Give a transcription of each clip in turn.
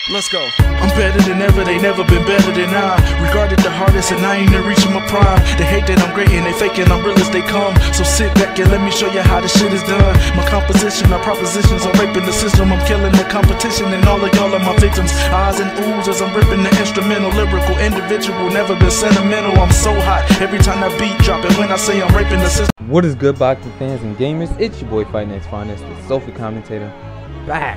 Let's go. I'm better than ever, they never been better than I. Regarded the hardest and I ain't even reaching my prime. They hate that I'm great and they faking I'm real as they come. So sit back and let me show you how this shit is done. My composition, my propositions, I'm raping the system. I'm killing the competition and all of y'all are my victims. Eyes and oohs as I'm ripping the instrumental. Lyrical, individual, never been sentimental. I'm so hot every time that beat drop. And when I say I'm raping the system. What is good, boxing fans and gamers? It's your boy FightNightsFinest, the Sophie commentator, back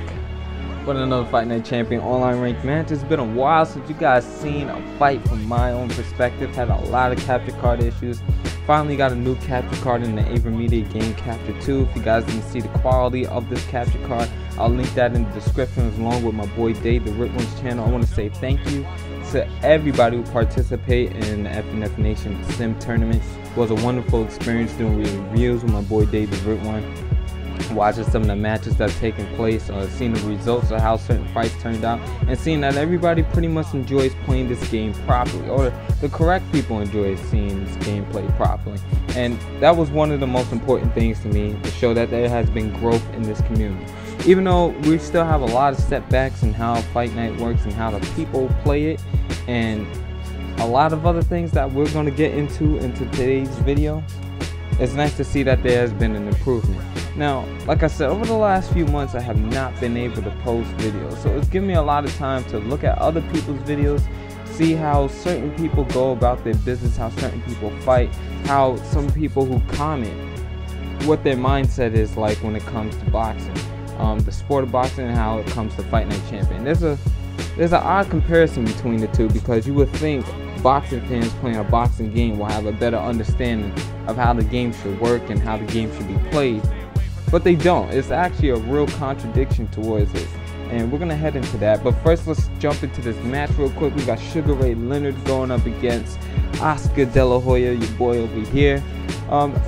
with another Fight Night Champion online ranked match. It's been a while since you guys seen a fight from my own perspective. Had a lot of capture card issues. Finally got a new capture card in the Intermediate game, Capture 2. If you guys didn't see the quality of this capture card, I'll link that in the description along with my boy Dave, the Rip Ones channel. I want to say thank you to everybody who participated in the FNC Nation Sim tournament. It was a wonderful experience doing reviews with my boy Dave, the Rip One. Watching some of the matches that have taken place, seeing the results of how certain fights turned out, and seeing that everybody pretty much enjoys playing this game properly, or the correct people enjoy seeing this game played properly. And that was one of the most important things to me, to show that there has been growth in this community. Even though we still have a lot of setbacks in how Fight Night works and how the people play it, and a lot of other things that we're going to get into today's video, it's nice to see that there has been an improvement. Now, like I said, over the last few months I have not been able to post videos, so it's given me a lot of time to look at other people's videos, see how certain people go about their business, how certain people fight, how some people who comment, what their mindset is like when it comes to boxing, the sport of boxing, and how it comes to Fight Night Champion. There's an odd comparison between the two, because you would think boxing fans playing a boxing game will have a better understanding of how the game should work and how the game should be played, but they don't. It's actually a real contradiction towards it, and we're gonna head into that. But first, let's jump into this match real quick. We got Sugar Ray Leonard going up against Oscar De La Hoya, your boy over here.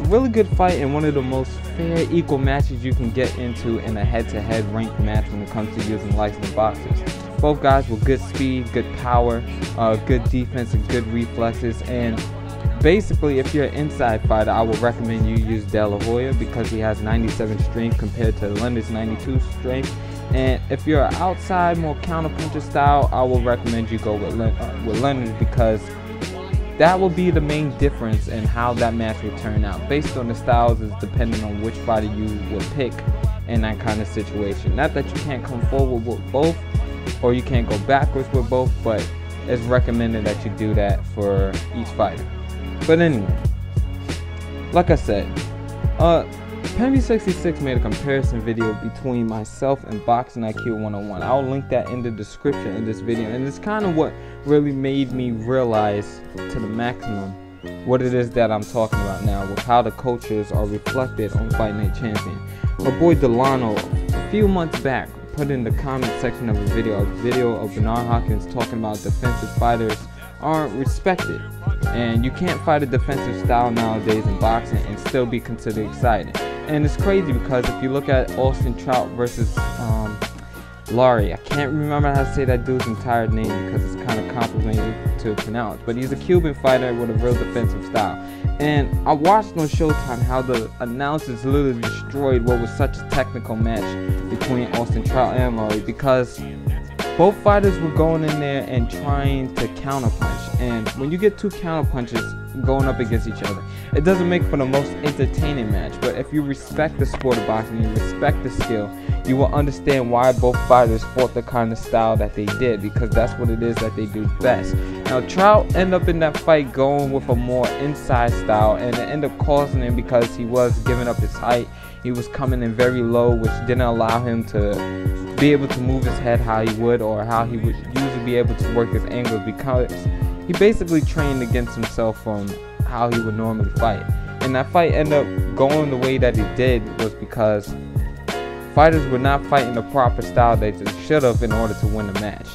Really good fight, and one of the most fair, equal matches you can get into in a head-to-head ranked match when it comes to using licensed boxers. Both guys with good speed, good power, good defense, and good reflexes. And basically, if you're an inside fighter, I would recommend you use De La Hoya because he has 97 strength compared to Leonard's 92 strength. And if you're an outside, more counterpuncher style, I will recommend you go with Leonard, because that will be the main difference in how that match will turn out. Based on the styles is depending on which fighter you would pick in that kind of situation. Not that you can't come forward with both, or you can't go backwards with both, but it's recommended that you do that for each fighter. But anyway, like I said, Penny66 made a comparison video between myself and Boxing IQ 101. I'll link that in the description of this video, and it's kind of what really made me realize to the maximum what it is that I'm talking about now, with how the cultures are reflected on Fight Night Champion. My boy Delano, a few months back, put in the comment section of a video of Bernard Hopkins talking about defensive fighters aren't respected, and you can't fight a defensive style nowadays in boxing and still be considered exciting. And it's crazy, because if you look at Austin Trout versus Laurie, I can't remember how to say that dude's entire name because it's kind of complicated to pronounce, but he's a Cuban fighter with a real defensive style. And I watched on Showtime how the announcers literally destroyed what was such a technical match between Austin Trout and Laurie, because both fighters were going in there and trying to counterpunch, and when you get two counterpunches going up against each other, it doesn't make for the most entertaining match. But if you respect the sport of boxing, you respect the skill, you will understand why both fighters fought the kind of style that they did, because that's what it is that they do best. Now, Trout ended up in that fight going with a more inside style, and it ended up costing him because he was giving up his height. He was coming in very low, which didn't allow him to be able to move his head how he would, or how he would usually be able to work his angles, because he basically trained against himself from how he would normally fight. And that fight ended up going the way that it did was because fighters were not fighting the proper style they should have in order to win the match.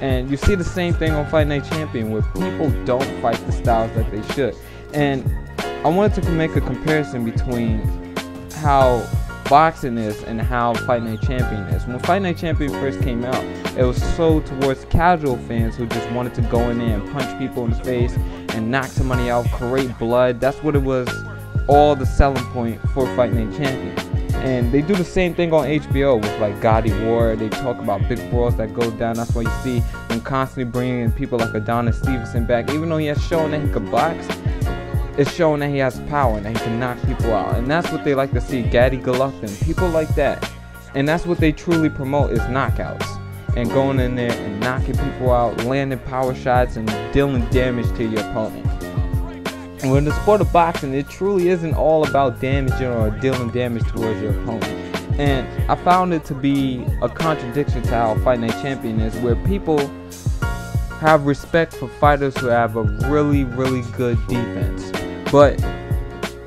And you see the same thing on Fight Night Champion, where people don't fight the styles that they should. And I wanted to make a comparison between how boxing is and how Fight Night Champion is. When Fight Night Champion first came out, it was so towards casual fans who just wanted to go in there and punch people in the face and knock somebody out, create blood. That's what it was, all the selling point for Fight Night Champion. And they do the same thing on HBO with like Gotti War. They talk about big brawls that go down. That's why you see them constantly bringing in people like Adonis Stevenson back. Even though he has shown that he could box, it's showing that he has power and that he can knock people out. And that's what they like to see. Gatti Golovkin, people like that. And that's what they truly promote, is knockouts. And going in there and knocking people out, landing power shots, and dealing damage to your opponent. And in the sport of boxing, it truly isn't all about damaging or dealing damage towards your opponent. And I found it to be a contradiction to how Fight Night Champion is, where people have respect for fighters who have a really, really good defense. But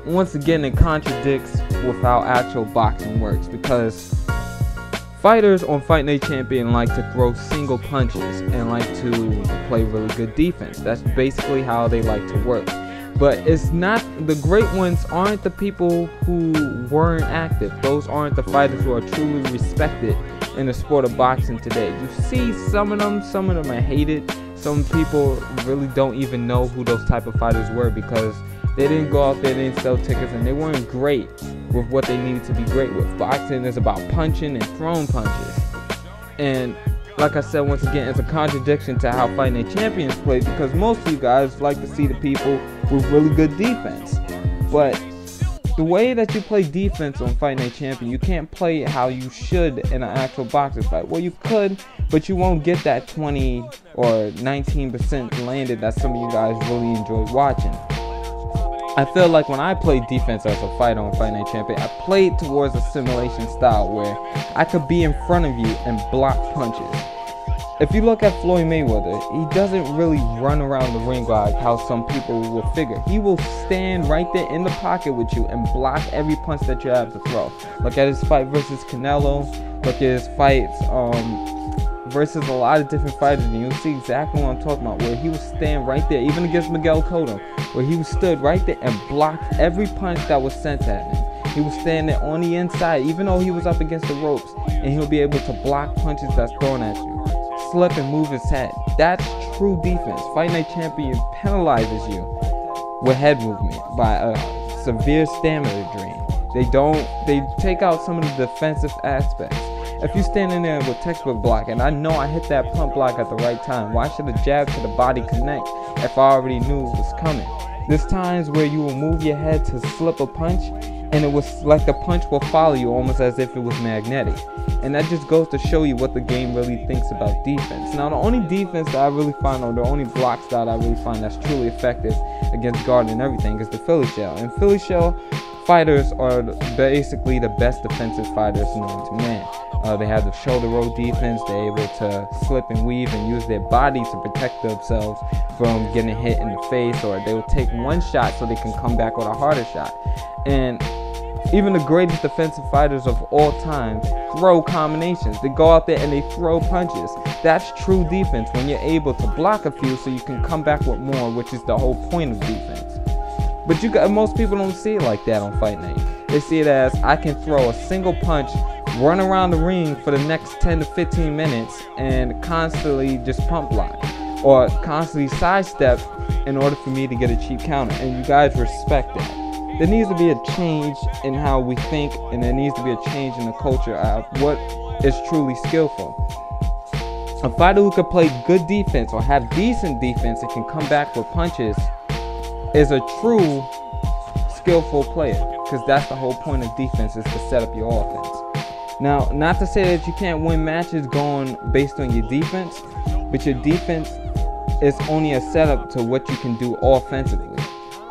once again, it contradicts with how actual boxing works, because fighters on Fight Night Champion like to throw single punches and like to play really good defense. That's basically how they like to work. But it's not, the great ones aren't the people who weren't active. Those aren't the fighters who are truly respected in the sport of boxing today. You see some of them are hated. Some people really don't even know who those type of fighters were, because they didn't go out there, they didn't sell tickets, and they weren't great with what they needed to be great with. Boxing is about punching and throwing punches. And like I said, once again, it's a contradiction to how Fight Night Champions play, because most of you guys like to see the people with really good defense. But the way that you play defense on Fight Night Champion, you can't play it how you should in an actual boxing fight. Well, you could, but you won't get that 20 or 19% landed that some of you guys really enjoy watching. I feel like when I played defense as a fighter on Fight Night Champion, I played towards a simulation style where I could be in front of you and block punches. If you look at Floyd Mayweather, he doesn't really run around the ring like how some people will figure. He will stand right there in the pocket with you and block every punch that you have to throw. Look at his fight versus Canelo. Look at his fights versus a lot of different fighters, and you'll see exactly what I'm talking about, where he would stand right there, even against Miguel Cotto, where he stood right there and blocked every punch that was sent at him. He was standing there on the inside, even though he was up against the ropes, and he'll be able to block punches that's thrown at you, slip and move his head. That's true defense. Fight Night Champion penalizes you with head movement by a severe stamina drain. They take out some of the defensive aspects. If you stand in there with textbook block, and I know I hit that pump block at the right time, why should a jab to the body connect if I already knew it was coming? There's times where you will move your head to slip a punch, and it was like the punch will follow you almost as if it was magnetic. And that just goes to show you what the game really thinks about defense. Now, the only defense that I really find, or the only block style I really find that's truly effective against guard and everything, is the Philly shell. And Philly shell fighters are basically the best defensive fighters known to man. They have the shoulder roll defense. They're able to slip and weave and use their body to protect themselves from getting hit in the face, or they will take one shot so they can come back with a harder shot. And even the greatest defensive fighters of all time throw combinations. They go out there and they throw punches. That's true defense, when you're able to block a few so you can come back with more, which is the whole point of defense. But most people don't see it like that on Fight Night. They see it as, I can throw a single punch, run around the ring for the next 10 to 15 minutes and constantly just pump block, or constantly sidestep in order for me to get a cheap counter. And you guys respect that. There needs to be a change in how we think, and there needs to be a change in the culture of what is truly skillful. A fighter who can play good defense or have decent defense and can come back with punches is a true skillful player, because that's the whole point of defense, is to set up your offense. Now, not to say that you can't win matches going based on your defense, but your defense is only a setup to what you can do offensively.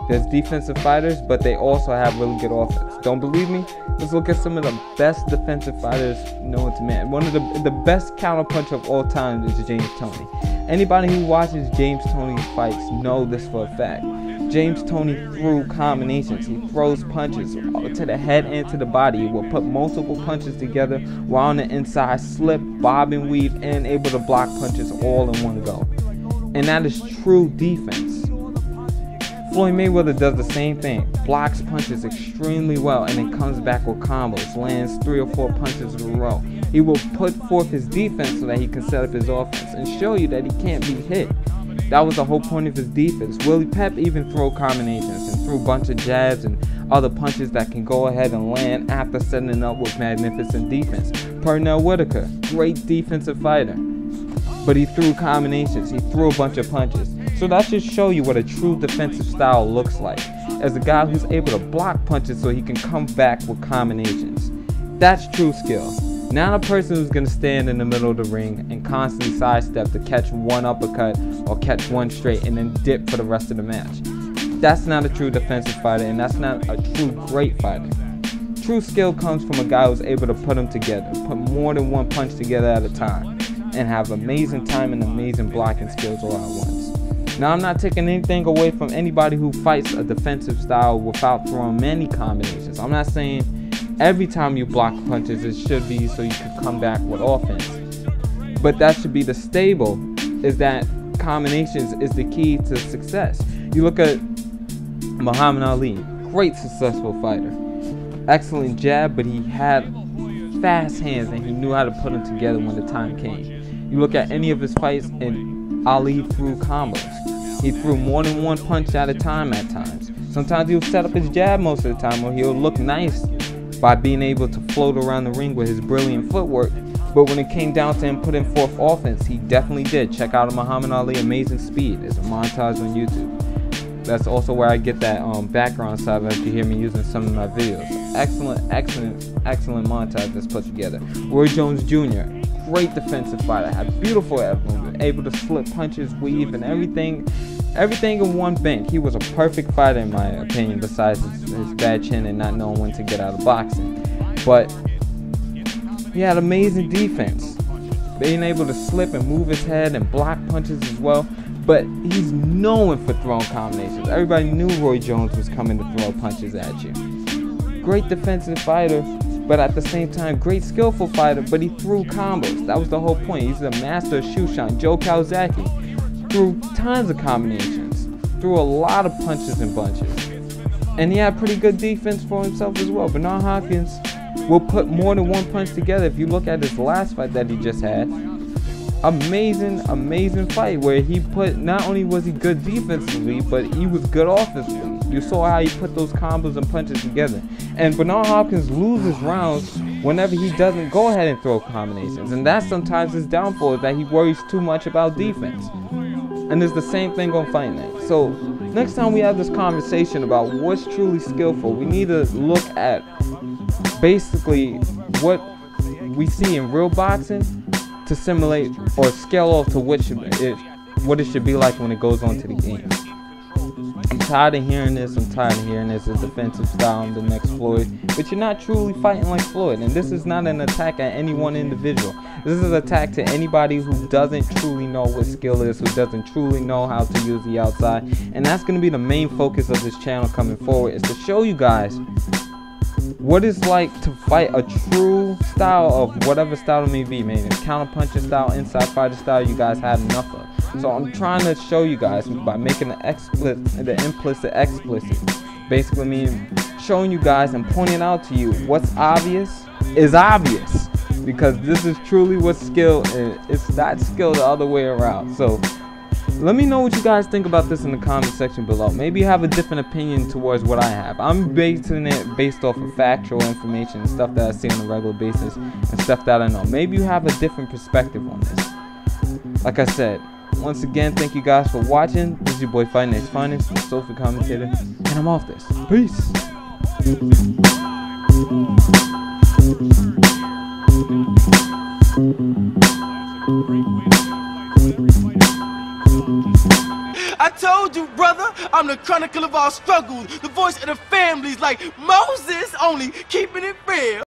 There's defensive fighters, but they also have really good offense. Don't believe me? Let's look at some of the best defensive fighters known to man. One of the best counterpuncher of all time is James Toney. Anybody who watches James Toney's fights know this for a fact. James Toney threw combinations. He throws punches to the head and to the body. He will put multiple punches together while on the inside, slip, bob and weave, and able to block punches all in one go. And that is true defense. Floyd Mayweather does the same thing, blocks punches extremely well, and then comes back with combos, lands 3 or 4 punches in a row. He will put forth his defense so that he can set up his offense and show you that he can't be hit. That was the whole point of his defense. Willie Pep even threw combinations and threw a bunch of jabs and are the punches that can go ahead and land after setting up with magnificent defense. Pernell Whitaker, great defensive fighter, but he threw combinations, he threw a bunch of punches. So that should show you what a true defensive style looks like, as a guy who's able to block punches so he can come back with combinations. That's true skill. Not a person who's going to stand in the middle of the ring and constantly sidestep to catch one uppercut or catch one straight and then dip for the rest of the match. That's not a true defensive fighter, and that's not a true great fighter. True skill comes from a guy who's able to put them together, put more than one punch together at a time, and have amazing time and amazing blocking skills all at once. Now, I'm not taking anything away from anybody who fights a defensive style without throwing many combinations. I'm not saying every time you block punches it should be so you can come back with offense. But that should be the stable, is that combinations is the key to success. You look at Muhammad Ali, great successful fighter. Excellent jab, but he had fast hands and he knew how to put them together when the time came. You look at any of his fights and Ali threw combos. He threw more than one punch at a time at times. Sometimes he'll set up his jab most of the time, or he'll look nice by being able to float around the ring with his brilliant footwork. But when it came down to him putting forth offense, he definitely did. Check out Muhammad Ali Amazing Speed. It's a montage on YouTube. That's also where I get that background sound that you hear me using some of my videos. Excellent montage that's put together. Roy Jones Jr., great defensive fighter, had beautiful movement, able to slip punches, weave, and everything in one bend. He was a perfect fighter in my opinion, besides his bad chin and not knowing when to get out of boxing. But he had amazing defense, being able to slip and move his head and block punches as well. But he's known for throwing combinations. Everybody knew Roy Jones was coming to throw punches at you. Great defensive fighter, but at the same time, great skillful fighter, but he threw combos. That was the whole point. He's a master of shoe shine. Joe Calzaghe threw tons of combinations, threw a lot of punches and bunches. And he had pretty good defense for himself as well. Bernard Hopkins will put more than one punch together. If you look at his last fight that he just had, amazing fight where he put, not only was he good defensively, but he was good offensively. You saw how he put those combos and punches together. And Bernard Hopkins loses rounds whenever he doesn't go ahead and throw combinations. And that's sometimes his downfall, is that he worries too much about defense. And it's the same thing on Fight Night. So next time we have this conversation about what's truly skillful, we need to look at basically what we see in real boxing to simulate or scale off to what it should be like when it goes on to the game. I'm tired of hearing this. A defensive style, I'm the next Floyd. But you're not truly fighting like Floyd. And this is not an attack at any one individual. This is an attack to anybody who doesn't truly know what skill is, who doesn't truly know how to use the outside. And that's going to be the main focus of this channel coming forward, is to show you guys what it's like to fight a true style of whatever style it may be. Maybe it's counter punching style, inside fighter style, you guys have enough of. So I'm trying to show you guys by making the implicit explicit. Basically meaning showing you guys and pointing out to you what's obvious is obvious. Because this is truly what skill is. It's not skill the other way around. So let me know what you guys think about this in the comment section below. Maybe you have a different opinion towards what I have. I'm basing it based off of factual information and stuff that I see on a regular basis and stuff that I know. Maybe you have a different perspective on this. Like I said, once again, thank you guys for watching. This is your boy FightNightsFinest, the Sofa Commentator, and I'm off this. Peace. I told you, brother, I'm the chronicle of our struggles, the voice of the families like Moses, only keeping it real.